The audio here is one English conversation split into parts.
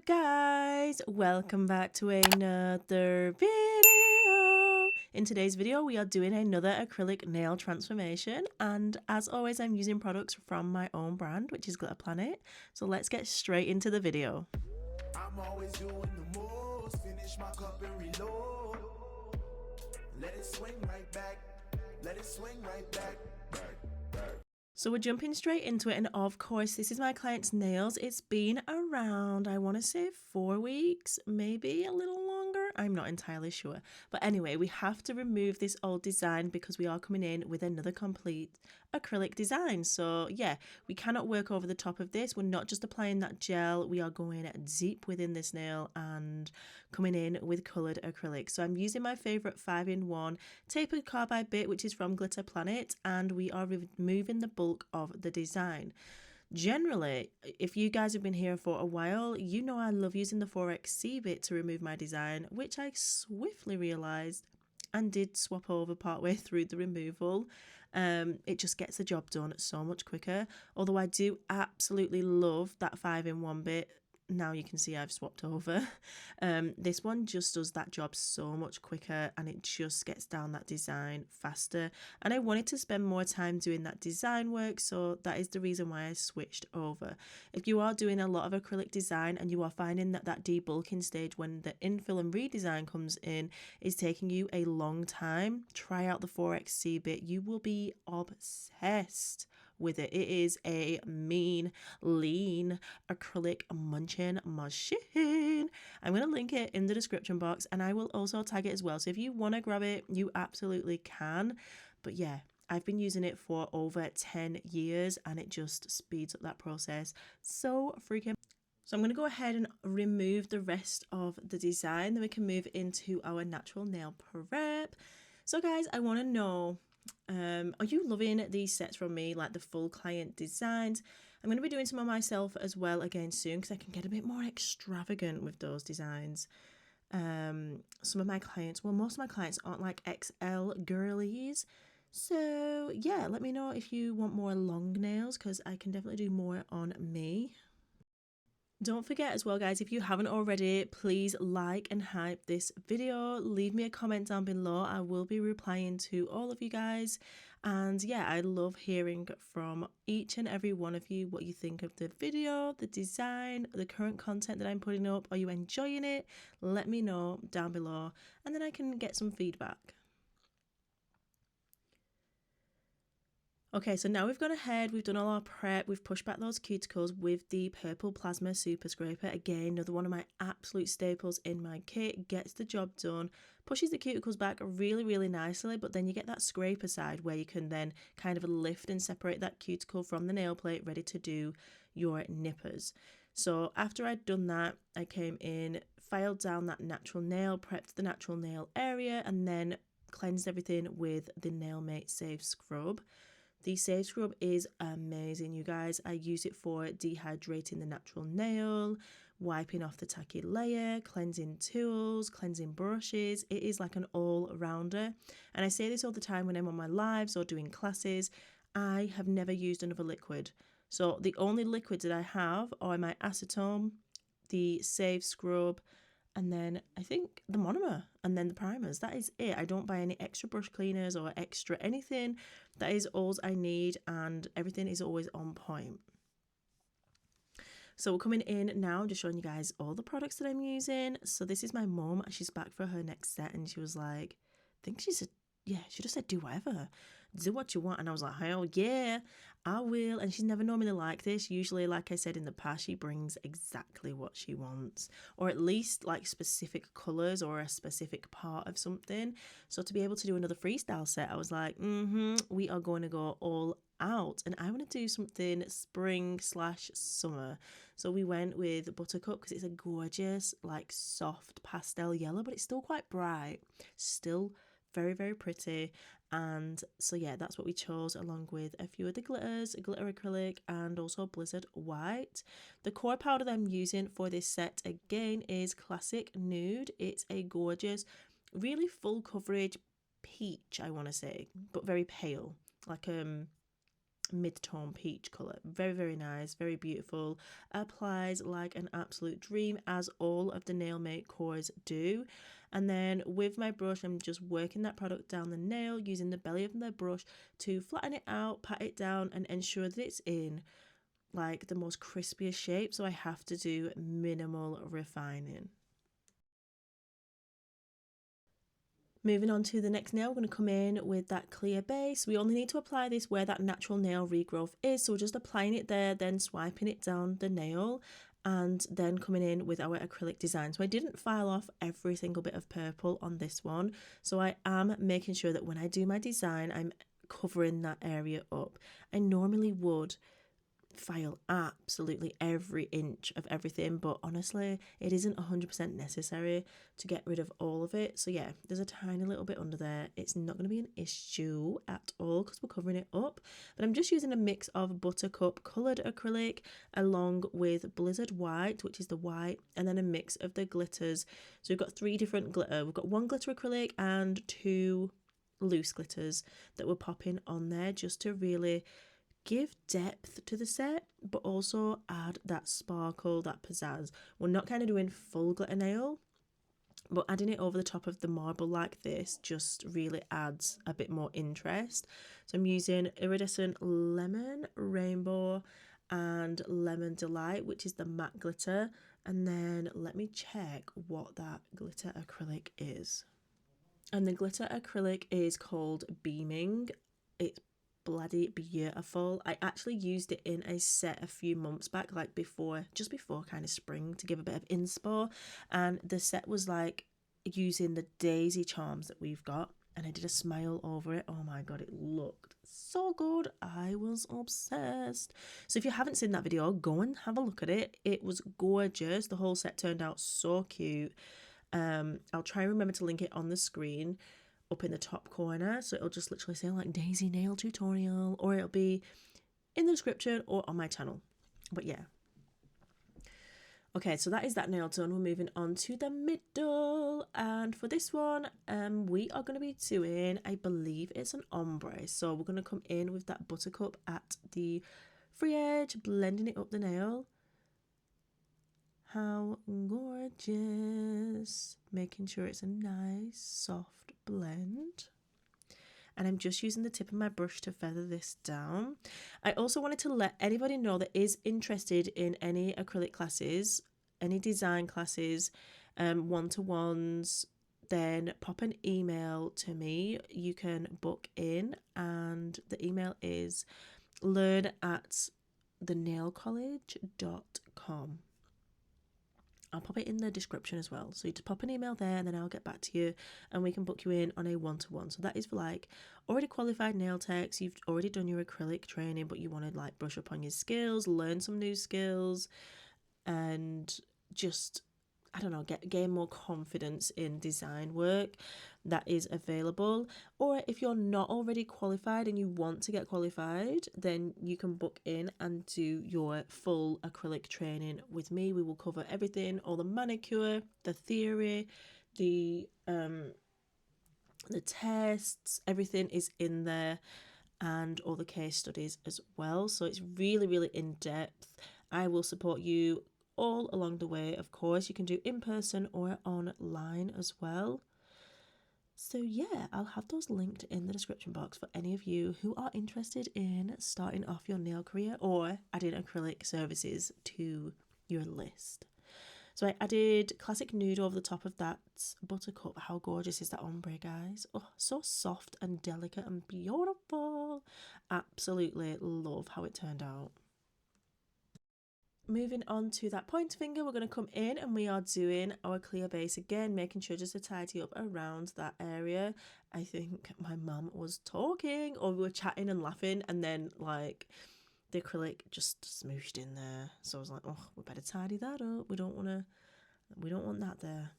up, guys? Welcome back to another video. In today's video we are doing another acrylic nail transformation, and as always I'm using products from my own brand, which is Glitter Planet. So let's get straight into the video. I'm always doing the most, finish my cup and reload. Let it swing right back, let it swing right back. So we're jumping straight into it, and of course this is my client's nails. It's been around, I want to say 4 weeks, maybe a little longer, I'm not entirely sure. But anyway, we have to remove this old design because we are coming in with another complete acrylic design. So yeah, we cannot work over the top of this. We're not just applying that gel, we are going deep within this nail and coming in with coloured acrylic. So I'm using my favourite 5-in-1 tapered carbide bit, which is from Glitter Planet, and we are removing the bulk of the design. Generally, if you guys have been here for a while, you know I love using the 4xc bit to remove my design, which I swiftly realised and did swap over partway through the removal. It just gets the job done so much quicker. Although I do absolutely love that 5-in-1 bit. Now you can see I've swapped over. This one just does that job so much quicker, and it just gets down that design faster. And I wanted to spend more time doing that design work, so that is the reason why I switched over. If you are doing a lot of acrylic design and you are finding that debulking stage when the infill and redesign comes in is taking you a long time, try out the 4xc bit. You will be obsessed with it. It is a mean, lean acrylic munching machine. I'm going to link it in the description box, and I will also tag it as well. So if you want to grab it, you absolutely can. But yeah, I've been using it for over 10 years and it just speeds up that process so freaking. So I'm going to go ahead and remove the rest of the design, then we can move into our natural nail prep. So guys, I want to know, are you loving these sets from me, like the full client designs? I'm going to be doing some of myself as well again soon, because I can get a bit more extravagant with those designs. Some of my clients, well, most of my clients aren't like XL girlies. So yeah, let me know if you want more long nails, because I can definitely do more on me. Don't forget as well, guys, if you haven't already, please like and hype this video. Leave me a comment down below. I will be replying to all of you guys. And yeah, I love hearing from each and every one of you what you think of the video, the design, the current content that I'm putting up. Are you enjoying it? Let me know down below, and then I can get some feedback. Okay, so now we've gone ahead, we've done all our prep, we've pushed back those cuticles with the purple plasma super scraper. Again, another one of my absolute staples in my kit. Gets the job done, pushes the cuticles back really nicely, but then you get that scraper side where you can then kind of lift and separate that cuticle from the nail plate, ready to do your nippers. So after I'd done that, I came in, filed down that natural nail, prepped the natural nail area, and then cleansed everything with the Nailmate Safe Scrub. The Safe Scrub is amazing, you guys. I use it for dehydrating the natural nail, wiping off the tacky layer, cleansing tools, cleansing brushes. It is like an all-rounder. And I say this all the time when I'm on my lives or doing classes. I have never used another liquid. So the only liquids that I have are my acetone, the Safe Scrub, and then I think the monomer, and then the primers. That is it. I don't buy any extra brush cleaners or extra anything. That is all I need, and everything is always on point. So we're coming in now, I'm just showing you guys all the products that I'm using. So this is my mum. She's back for her next set, and she was like, I think she said, yeah, she just said do whatever, do what you want. And I was like, hell yeah, I will. And she's never normally like this. Usually, like I said in the past, she brings exactly what she wants, or at least like specific colors or a specific part of something. So to be able to do another freestyle set, I was like, we are going to go all out, and I want to do something spring/summer. So we went with Buttercup because it's a gorgeous like soft pastel yellow, but it's still quite bright, still very pretty. And so yeah, that's what we chose, along with a few of the glitters, glitter acrylic, and also blizzard white. The core powder that I'm using for this set again is Classic Nude. It's a gorgeous, really full coverage peach, I want to say, but very pale, like mid-tone peach color. Very, very nice, very beautiful. Applies like an absolute dream, as all of the nail make cores do. And then with my brush, I'm just working that product down the nail using the belly of the brush to flatten it out, pat it down, and ensure that it's in like the most crispiest shape. So I have to do minimal refining. Moving on to the next nail, we're going to come in with that clear base. We only need to apply this where that natural nail regrowth is. So we're just applying it there, then swiping it down the nail, and then coming in with our acrylic design. So I didn't file off every single bit of purple on this one. So I am making sure that when I do my design, I'm covering that area up. I normally would file absolutely every inch of everything, but honestly it isn't 100% necessary to get rid of all of it. So yeah, there's a tiny little bit under there. It's not going to be an issue at all because we're covering it up. But I'm just using a mix of Buttercup coloured acrylic along with Blizzard white, which is the white, and then a mix of the glitters. So we've got 3 different glitter. We've got 1 glitter acrylic and 2 loose glitters that we're popping on there just to really give depth to the set, but also add that sparkle, that pizzazz. We're not kind of doing full glitter nail, but adding it over the top of the marble like this just really adds a bit more interest. So I'm using Iridescent Lemon, Rainbow, and Lemon Delight, which is the matte glitter. And then let me check what that glitter acrylic is. And the glitter acrylic is called Beaming. It's bloody beautiful. I actually used it in a set a few months back, like just before kind of spring, to give a bit of inspo, and the set was like using the daisy charms that we've got, and I did a smile over it. Oh my god, it looked so good. I was obsessed. So if you haven't seen that video, go and have a look at it. It was gorgeous. The whole set turned out so cute. I'll try and remember to link it on the screen up in the top corner, so it'll just literally say like Daisy nail tutorial, or it'll be in the description or on my channel. But yeah, okay, so that is that nail done. We're moving on to the middle, and for this one we are going to be doing, I believe it's an ombre. So we're going to come in with that Buttercup at the free edge, blending it up the nail. How gorgeous. Making sure it's a nice soft blend. And I'm just using the tip of my brush to feather this down. I also wanted to let anybody know that is interested in any acrylic classes, any design classes, one-to-ones, then pop an email to me. You can book in, and the email is learn@thenailcollege.com. I'll pop it in the description as well. So you just pop an email there, and then I'll get back to you and we can book you in on a one-to-one. So that is for like already qualified nail techs. You've already done your acrylic training, but you want to like brush up on your skills, learn some new skills, and just, I don't know, gain more confidence in design work. That is available. Or if you're not already qualified and you want to get qualified, then you can book in and do your full acrylic training with me. We will cover everything, all the manicure, the theory, the tests, everything is in there, and all the case studies as well. So it's really, really in depth. I will support you all along the way. Of course, you can do in person or online as well. So yeah, I'll have those linked in the description box for any of you who are interested in starting off your nail career or adding acrylic services to your list. So I added classic nude over the top of that Buttercup. How gorgeous is that ombre, guys? Oh, so soft and delicate and beautiful. Absolutely love how it turned out. Moving on to that pointer finger, we're going to come in and we are doing our clear base again, making sure just to tidy up around that area. I think my mum was talking, or we were chatting and laughing, and then like the acrylic just smooshed in there. So I was like, oh, we better tidy that up. We don't want that there.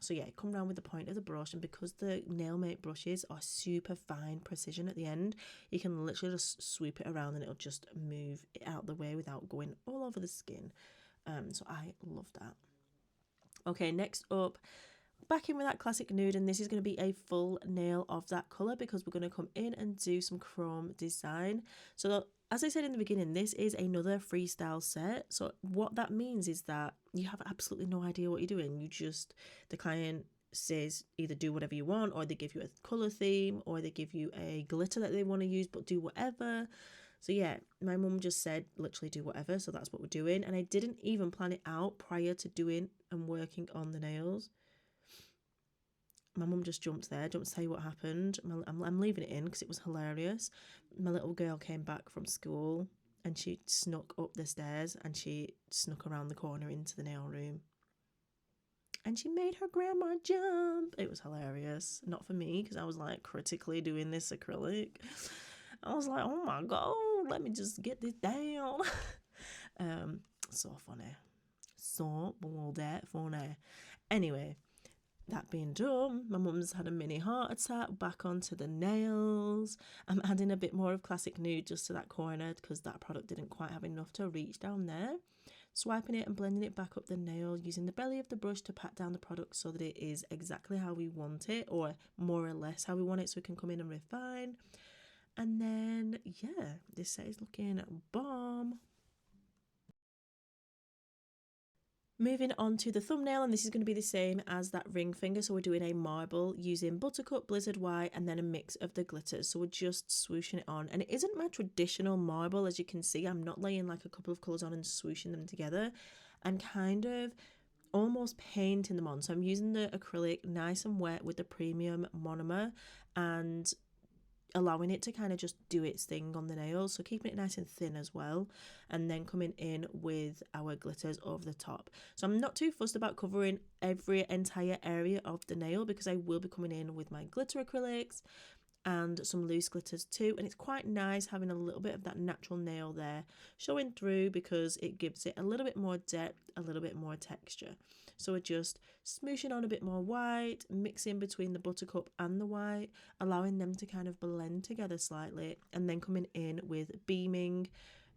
So yeah, come around with the point of the brush, and because the nail make brushes are super fine precision at the end, you can literally just sweep it around and it'll just move it out the way without going all over the skin. So I love that. Okay, next up, back in with that classic nude, and this is going to be a full nail of that colour because we're going to come in and do some chrome design. So as I said in the beginning, this is another freestyle set. So what that means is that you have absolutely no idea what you're doing. The client says either do whatever you want, or they give you a color theme, or they give you a glitter that they want to use, but do whatever. So yeah, my mum just said literally do whatever. So that's what we're doing. And I didn't even plan it out prior to doing and working on the nails. My mum just jumped there. Do you want to tell you what happened? I'm leaving it in because it was hilarious. My little girl came back from school and she snuck up the stairs and she snuck around the corner into the nail room. And she made her grandma jump. It was hilarious. Not for me because I was like critically doing this acrylic. I was like, oh my God, let me just get this down. So funny. So bloody funny. Anyway, that being done, my mum's had a mini heart attack back onto the nails. I'm adding a bit more of classic nude just to that corner because that product didn't quite have enough to reach down there. Swiping it and blending it back up the nail, using the belly of the brush to pat down the product so that it is exactly how we want it, or more or less how we want it, so we can come in and refine. And then, yeah, this set is looking bomb. Moving on to the thumbnail, and this is going to be the same as that ring finger. So we're doing a marble using Buttercup, Blizzard White, and then a mix of the glitters. So we're just swooshing it on. And it isn't my traditional marble, as you can see. I'm not laying like a couple of colours on and swooshing them together. I'm kind of almost painting them on. So I'm using the acrylic nice and wet with the premium monomer and allowing it to kind of just do its thing on the nails, so keeping it nice and thin as well, and then coming in with our glitters over the top. So I'm not too fussed about covering every entire area of the nail because I will be coming in with my glitter acrylics and some loose glitters too, and it's quite nice having a little bit of that natural nail there showing through because it gives it a little bit more depth, a little bit more texture. So we're just smooshing on a bit more white, mixing between the Buttercup and the white, allowing them to kind of blend together slightly, and then coming in with Beaming,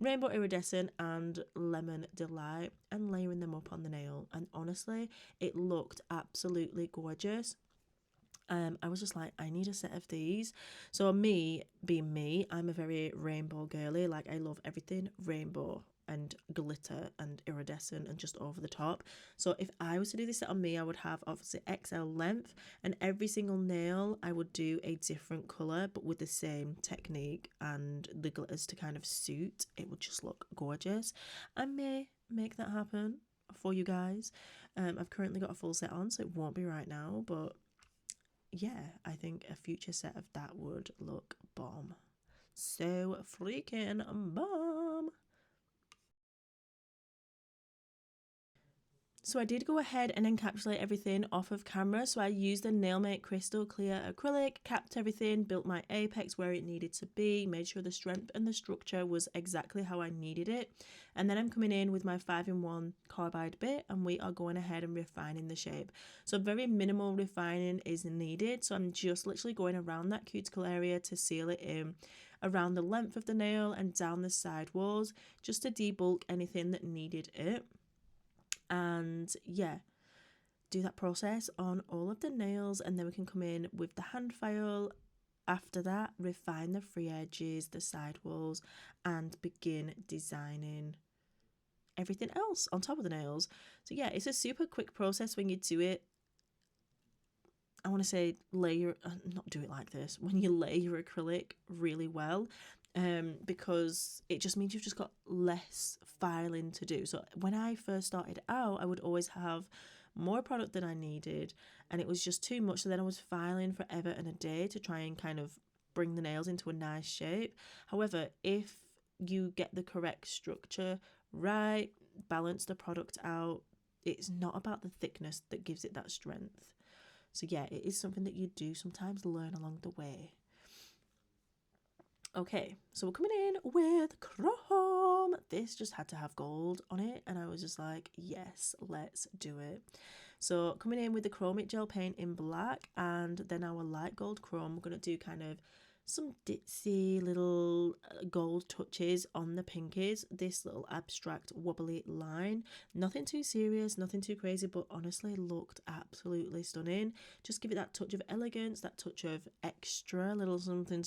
Rainbow Iridescent and Lemon Delight and layering them up on the nail. And honestly, it looked absolutely gorgeous. I was just like, I need a set of these. So me, being me, I'm a very rainbow girly. Like, I love everything rainbow and glitter and iridescent and just over the top. So if I was to do this set on me, I would have obviously XL length, and every single nail I would do a different colour but with the same technique and the glitters to kind of suit. It would just look gorgeous. I may make that happen for you guys. I've currently got a full set on, so it won't be right now, but yeah, I think a future set of that would look bomb. So freaking bomb. So I did go ahead and encapsulate everything off of camera. So I used the Nailmate Crystal Clear Acrylic, capped everything, built my apex where it needed to be, made sure the strength and the structure was exactly how I needed it. And then I'm coming in with my 5-in-1 carbide bit, and we are going ahead and refining the shape. So very minimal refining is needed. So I'm just literally going around that cuticle area to seal it in, around the length of the nail and down the side walls, just to debulk anything that needed it. And yeah, do that process on all of the nails, and then we can come in with the hand file. After that, refine the free edges, the side walls, and begin designing everything else on top of the nails. So yeah, it's a super quick process when you do it. I want to say not do it like this, when you lay your acrylic really well, because it just means you've just got less filing to do. So when I first started out, I would always have more product than I needed, and it was just too much. So then I was filing forever and a day to try and kind of bring the nails into a nice shape. However, if you get the correct structure right, balance the product out, it's not about the thickness that gives it that strength. So yeah, it is something that you do sometimes learn along the way. Okay, so we're coming in with chrome. This just had to have gold on it, and I was just like, yes, let's do it. So coming in with the chromic gel paint in black, and then our light gold chrome. We're going to do kind of some ditzy little gold touches on the pinkies, this little abstract wobbly line. Nothing too serious, nothing too crazy, but honestly looked absolutely stunning. Just give it that touch of elegance, that touch of extra little something,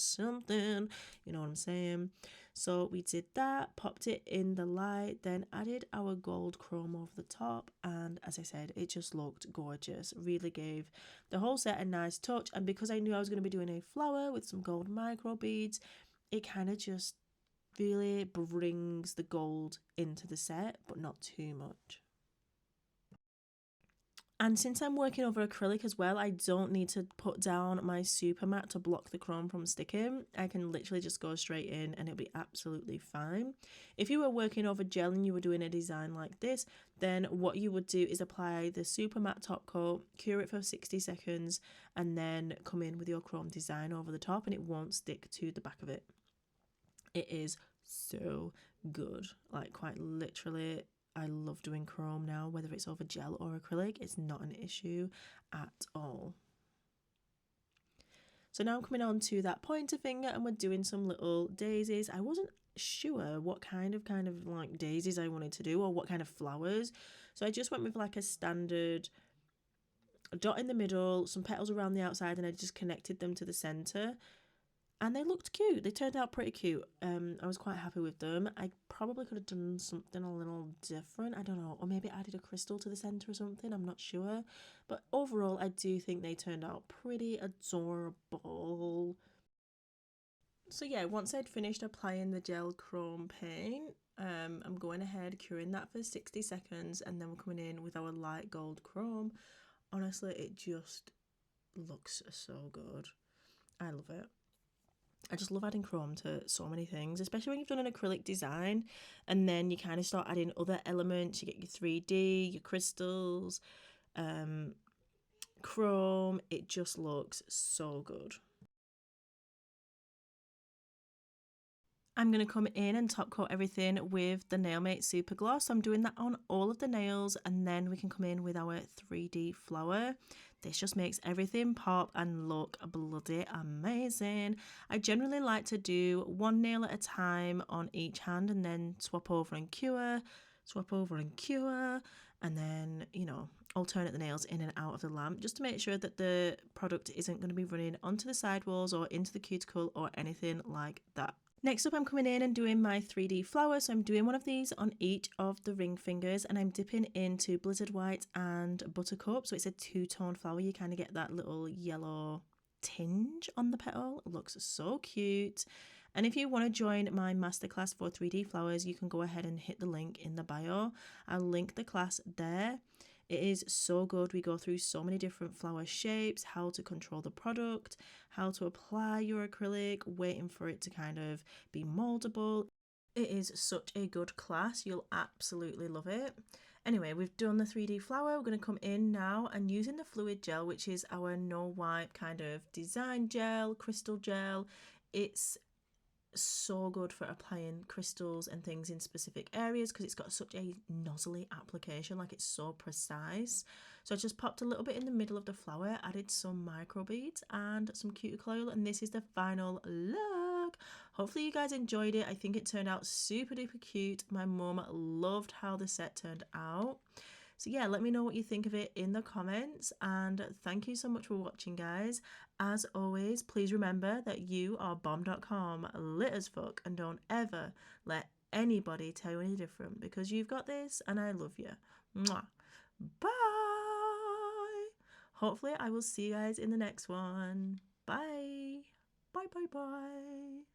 you know what I'm saying? So we did that, popped it in the light, then added our gold chrome over the top, and as I said, it just looked gorgeous. Really gave the whole set a nice touch, and because I knew I was going to be doing a flower with some gold micro beads, it kind of just really brings the gold into the set, but not too much. And since I'm working over acrylic as well, I don't need to put down my super matte to block the chrome from sticking. I can literally just go straight in and it'll be absolutely fine. If you were working over gel and you were doing a design like this, then what you would do is apply the super matte top coat, cure it for 60 seconds, and then come in with your chrome design over the top and it won't stick to the back of it. It is so good, like quite literally. I love doing chrome now, whether it's over gel or acrylic, it's not an issue at all. So now I'm coming on to that pointer finger and we're doing some little daisies. I wasn't sure what kind of like daisies I wanted to do or what kind of flowers. So I just went with like a standard dot in the middle, some petals around the outside, and I just connected them to the center. And they looked cute. They turned out pretty cute. I was quite happy with them. I probably could have done something a little different. I don't know. Or maybe added a crystal to the centre or something. I'm not sure. But overall, I do think they turned out pretty adorable. So yeah, once I'd finished applying the gel chrome paint, I'm going ahead curing that for 60 seconds. And then we're coming in with our light gold chrome. Honestly, it just looks so good. I love it. I just love adding chrome to so many things, especially when you've done an acrylic design and then you kind of start adding other elements. You get your 3D, your crystals, chrome. It just looks so good. I'm going to come in and top coat everything with the Nailmate Super Gloss. So I'm doing that on all of the nails and then we can come in with our 3D flower. This just makes everything pop and look bloody amazing. I generally like to do one nail at a time on each hand and then swap over and cure, and then, you know, alternate the nails in and out of the lamp just to make sure that the product isn't going to be running onto the sidewalls or into the cuticle or anything like that. Next up, I'm coming in and doing my 3D flower. So I'm doing one of these on each of the ring fingers and I'm dipping into Blizzard White and Buttercup. So it's a two-tone flower. You kind of get that little yellow tinge on the petal. It looks so cute. And if you want to join my masterclass for 3D flowers, you can go ahead and hit the link in the bio. I'll link the class there. It is so good. We go through so many different flower shapes, how to control the product, how to apply your acrylic, waiting for it to kind of be moldable. It is such a good class. You'll absolutely love it. Anyway, we've done the 3D flower. We're going to come in now and using the fluid gel, which is our no wipe kind of design gel, crystal gel. It's so good for applying crystals and things in specific areas because it's got such a nozzly application, like it's so precise. So I just popped a little bit in the middle of the flower, added some micro beads and some cuticle oil, and this is the final look. Hopefully you guys enjoyed it. I think it turned out super duper cute. My mum loved how the set turned out. So yeah, let me know what you think of it in the comments, and thank you so much for watching, guys. As always, please remember that you are bomb.com, lit as fuck, and don't ever let anybody tell you any different because you've got this and I love you. Mwah. Bye. Hopefully I will see you guys in the next one. Bye. Bye, bye, bye.